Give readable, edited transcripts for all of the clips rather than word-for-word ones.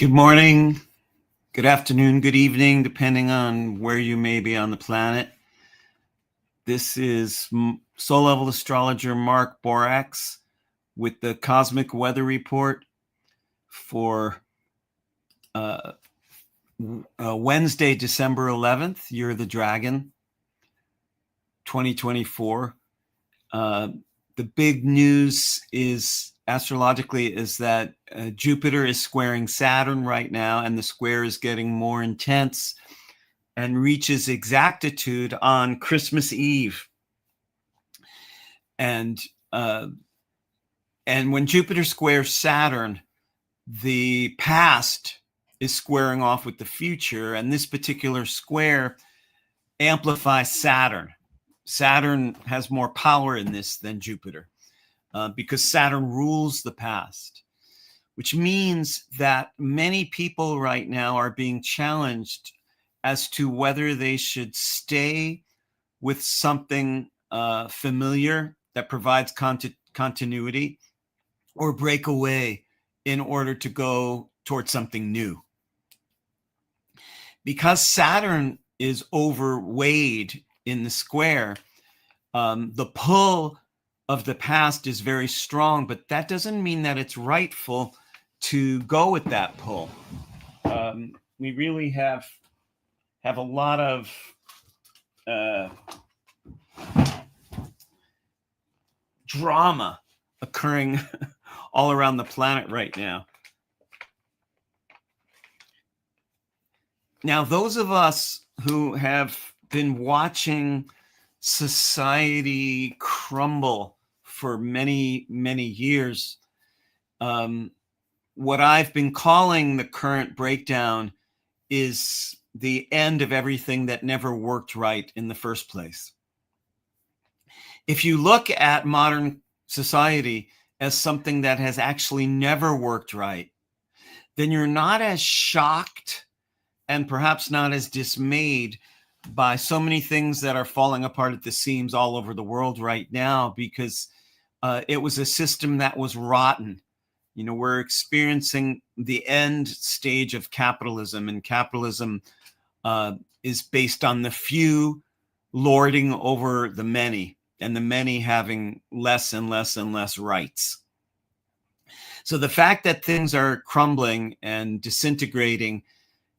Good morning, good afternoon, good evening, depending on where you may be on the planet. This is Soul Level Astrologer Mark Borax with the Cosmic Weather Report for Wednesday, December 11th, Year of the Dragon, 2024. The big news is astrologically is that Jupiter is squaring Saturn right now, and the square is getting more intense and reaches exactitude on Christmas Eve. And when Jupiter squares Saturn, the past is squaring off with the future, and this particular square amplifies Saturn. Saturn has more power in this than Jupiter. Because Saturn rules the past, which means that many people right now are being challenged as to whether they should stay with something familiar that provides continuity or break away in order to go towards something new. Because Saturn is overweighed in the square, the pull of the past is very strong, but that doesn't mean that it's rightful to go with that pull. We really have a lot of drama occurring all around the planet right now. Now, those of us who have been watching society crumble for many, many years, what I've been calling the current breakdown is the end of everything that never worked right in the first place. If you look at modern society as something that has actually never worked right, then you're not as shocked and perhaps not as dismayed by so many things that are falling apart at the seams all over the world right now, because it was a system that was rotten. You know, we're experiencing the end stage of capitalism, and capitalism is based on the few lording over the many, and the many having less and less and less rights. So the fact that things are crumbling and disintegrating,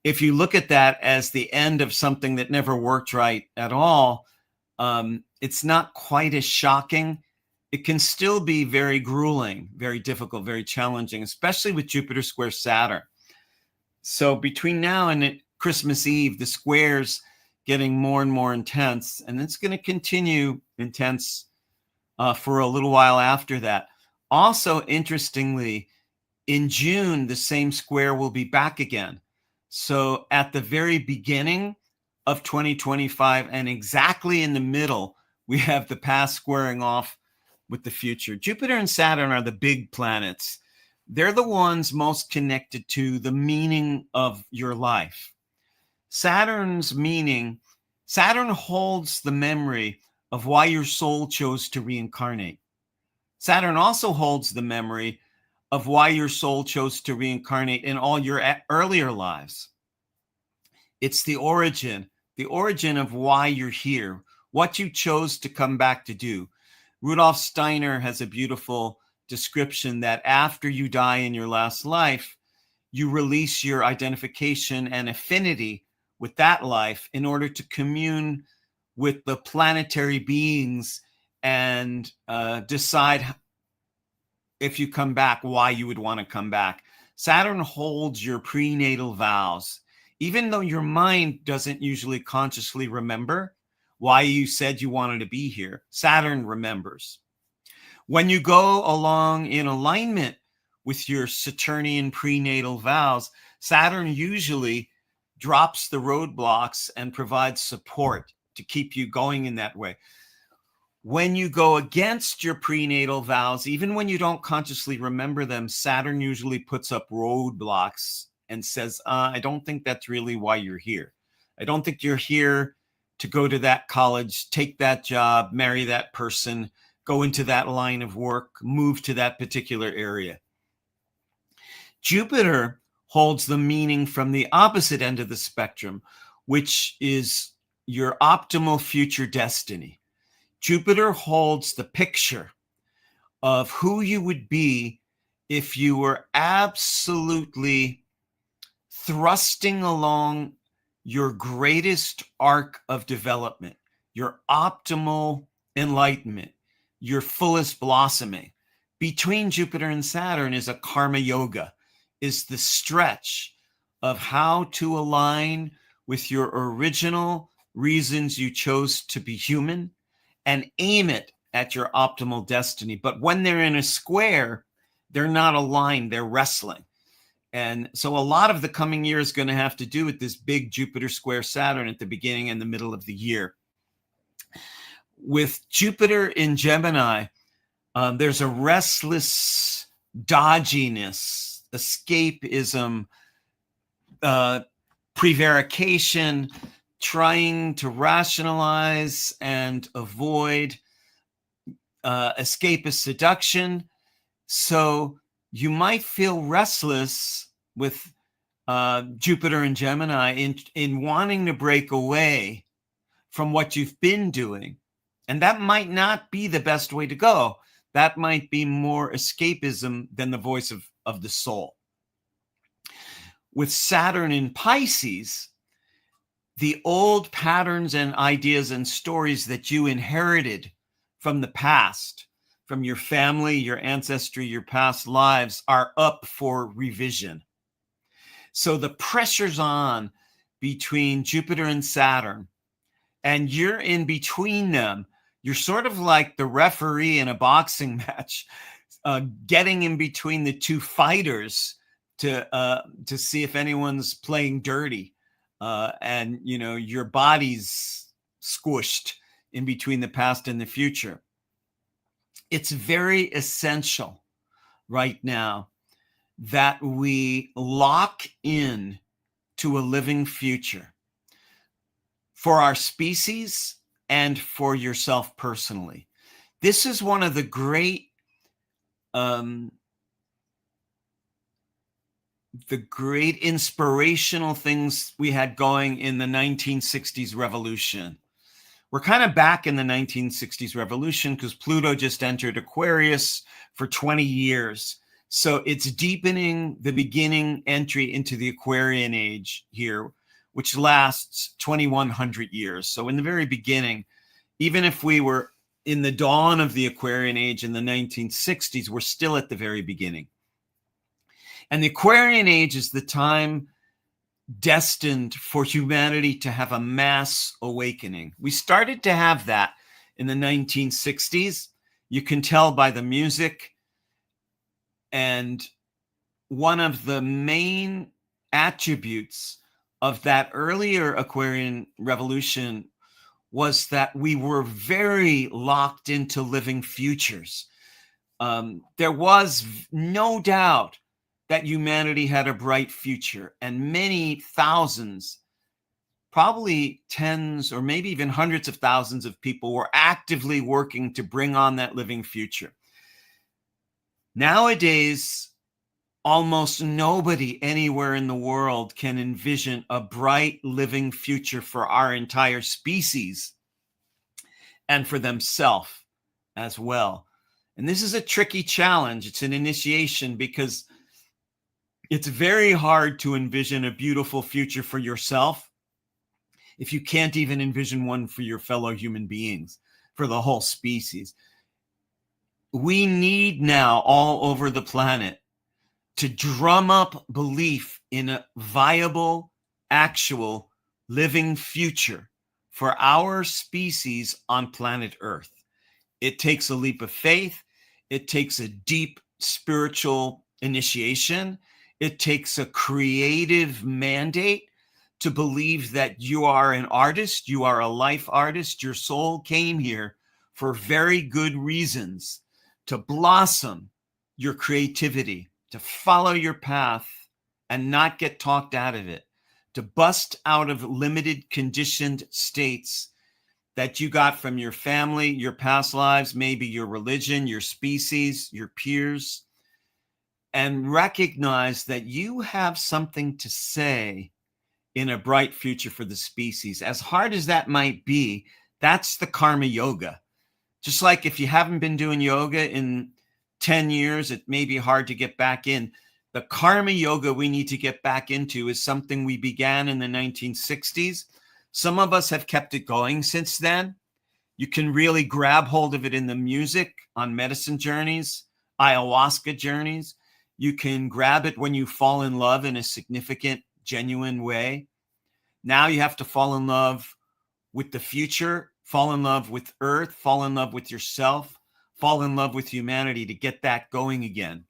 if you look at that as the end of something that never worked right at all, it's not quite as shocking. It can still be very grueling, very difficult, very challenging, especially with Jupiter square Saturn. So between now and Christmas Eve, the square's getting more and more intense, and it's going to continue intense for a little while after that. Also, interestingly, in June, the same square will be back again. So at the very beginning of 2025 and exactly in the middle, we have the past squaring off with the future. Jupiter and Saturn are the big planets. They're the ones most connected to the meaning of your life. Saturn's meaning, Saturn holds the memory of why your soul chose to reincarnate. Saturn also holds the memory of why your soul chose to reincarnate in all your earlier lives. It's the origin of why you're here, what you chose to come back to do. Rudolf Steiner has a beautiful description that after you die in your last life, you release your identification and affinity with that life in order to commune with the planetary beings and decide if you come back, why you would want to come back. Saturn holds your prenatal vows. Even though your mind doesn't usually consciously remember why you said you wanted to be here, Saturn remembers. When you go along in alignment with your Saturnian prenatal vows, Saturn usually drops the roadblocks and provides support to keep you going in that way. When you go against your prenatal vows, even when you don't consciously remember them, Saturn usually puts up roadblocks and says, I don't think that's really why you're here. I don't think you're here to go to that college, take that job, marry that person, go into that line of work, move to that particular area. Jupiter holds the meaning from the opposite end of the spectrum, which is your optimal future destiny. Jupiter holds the picture of who you would be if you were absolutely thrusting along your greatest arc of development, your optimal enlightenment, your fullest blossoming. Between Jupiter and Saturn is a karma yoga, is the stretch of how to align with your original reasons you chose to be human and aim it at your optimal destiny. But when they're in a square, they're not aligned, they're wrestling. And so a lot of the coming year is going to have to do with this big Jupiter square Saturn at the beginning and the middle of the year. With Jupiter in Gemini, there's a restless dodginess, escapism, prevarication, trying to rationalize and avoid escapist seduction. So you might feel restless with Jupiter and Gemini in wanting to break away from what you've been doing. And that might not be the best way to go. That might be more escapism than the voice of the soul. With Saturn in Pisces, the old patterns and ideas and stories that you inherited from the past, from your family, your ancestry, your past lives, are up for revision. So the pressure's on between Jupiter and Saturn, and you're in between them. You're sort of like the referee in a boxing match, getting in between the two fighters to see if anyone's playing dirty, and your body's squished in between the past and the future. It's very essential right now that we lock in to a living future for our species and for yourself personally. This is one of the great inspirational things we had going in the 1960s revolution. We're kind of back in the 1960s revolution because Pluto just entered Aquarius for 20 years. So it's deepening the beginning entry into the Aquarian age here, which lasts 2100 years. So in the very beginning, even if we were in the dawn of the Aquarian age in the 1960s, we're still at the very beginning. And the Aquarian age is the time destined for humanity to have a mass awakening. We started to have that in the 1960s. You can tell by the music. And one of the main attributes of that earlier Aquarian revolution was that we were very locked into living futures. There was no doubt that humanity had a bright future, and many thousands, probably tens or maybe even hundreds of thousands of people were actively working to bring on that living future. Nowadays, almost nobody anywhere in the world can envision a bright living future for our entire species and for themselves as well. And this is a tricky challenge. It's an initiation because it's very hard to envision a beautiful future for yourself if you can't even envision one for your fellow human beings, for the whole species. We need now all over the planet to drum up belief in a viable, actual, living future for our species on planet Earth. It takes a leap of faith. It takes a deep spiritual initiation. It takes a creative mandate to believe that you are an artist, you are a life artist. Your soul came here for very good reasons, to blossom your creativity, to follow your path and not get talked out of it, to bust out of limited conditioned states that you got from your family, your past lives, maybe your religion, your species, your peers. and recognize that you have something to say in a bright future for the species. As hard as that might be, that's the karma yoga. Just like if you haven't been doing yoga in 10 years, it may be hard to get back in. The karma yoga we need to get back into is something we began in the 1960s. Some of us have kept it going since then. You can really grab hold of it in the music, on medicine journeys, ayahuasca journeys. You can grab it when you fall in love in a significant, genuine way. Now you have to fall in love with the future, fall in love with Earth, fall in love with yourself, fall in love with humanity to get that going again.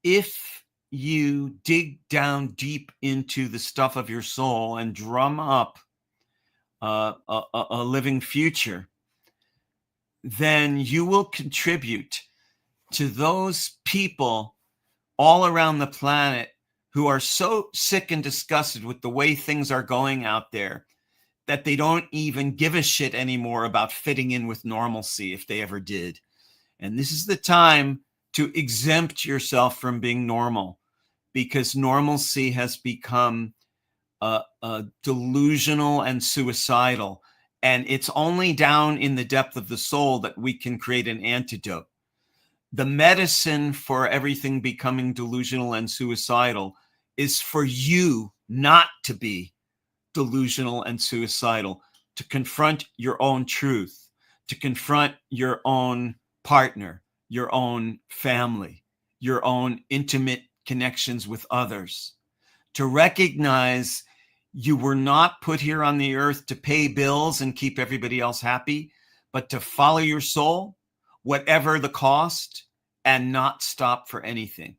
If you dig down deep into the stuff of your soul and drum up a living future, then you will contribute to those people all around the planet who are so sick and disgusted with the way things are going out there that they don't even give a shit anymore about fitting in with normalcy if they ever did. And this is the time to exempt yourself from being normal, because normalcy has become delusional and suicidal. And it's only down in the depth of the soul that we can create an antidote. The medicine for everything becoming delusional and suicidal is for you not to be delusional and suicidal, to confront your own truth, to confront your own partner, your own family, your own intimate connections with others, to recognize you were not put here on the earth to pay bills and keep everybody else happy, but to follow your soul, whatever the cost, and not stop for anything.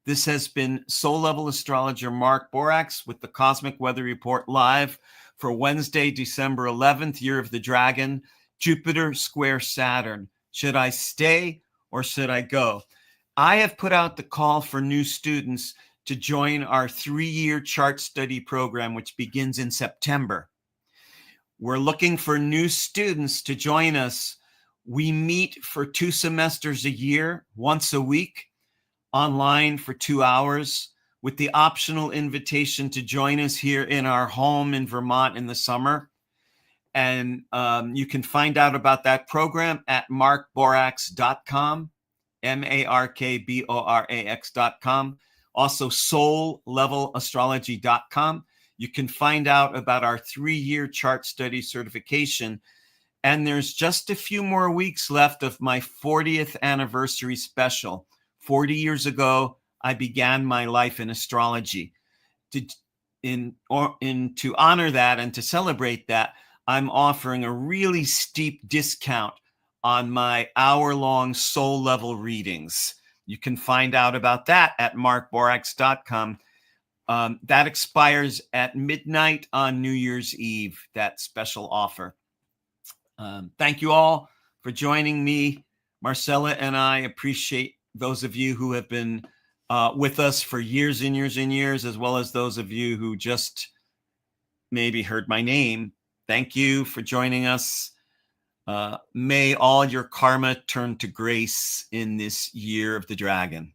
This has been Soul Level Astrologer Mark Borax with the Cosmic Weather Report live for Wednesday, December 11th, Year of the Dragon, Jupiter square Saturn. Should I stay or should I go? I have put out the call for new students to join our 3-year chart study program, which begins in September. We're looking for new students to join us. We meet for 2 semesters a year, once a week, online for 2 hours, with the optional invitation to join us here in our home in Vermont in the summer. And you can find out about that program at markborax.com, markborax.com. Also, soullevelastrology.com. You can find out about our 3-year chart study certification. And there's just a few more weeks left of my 40th anniversary special. 40 years ago, I began my life in astrology. To honor that and to celebrate that, I'm offering a really steep discount on my hour-long soul level readings. You can find out about that at markborax.com. That expires at midnight on New Year's Eve, that special offer. Thank you all for joining me. Marcella and I appreciate those of you who have been with us for years and years and years, as well as those of you who just maybe heard my name. Thank you for joining us. May all your karma turn to grace in this year of the dragon.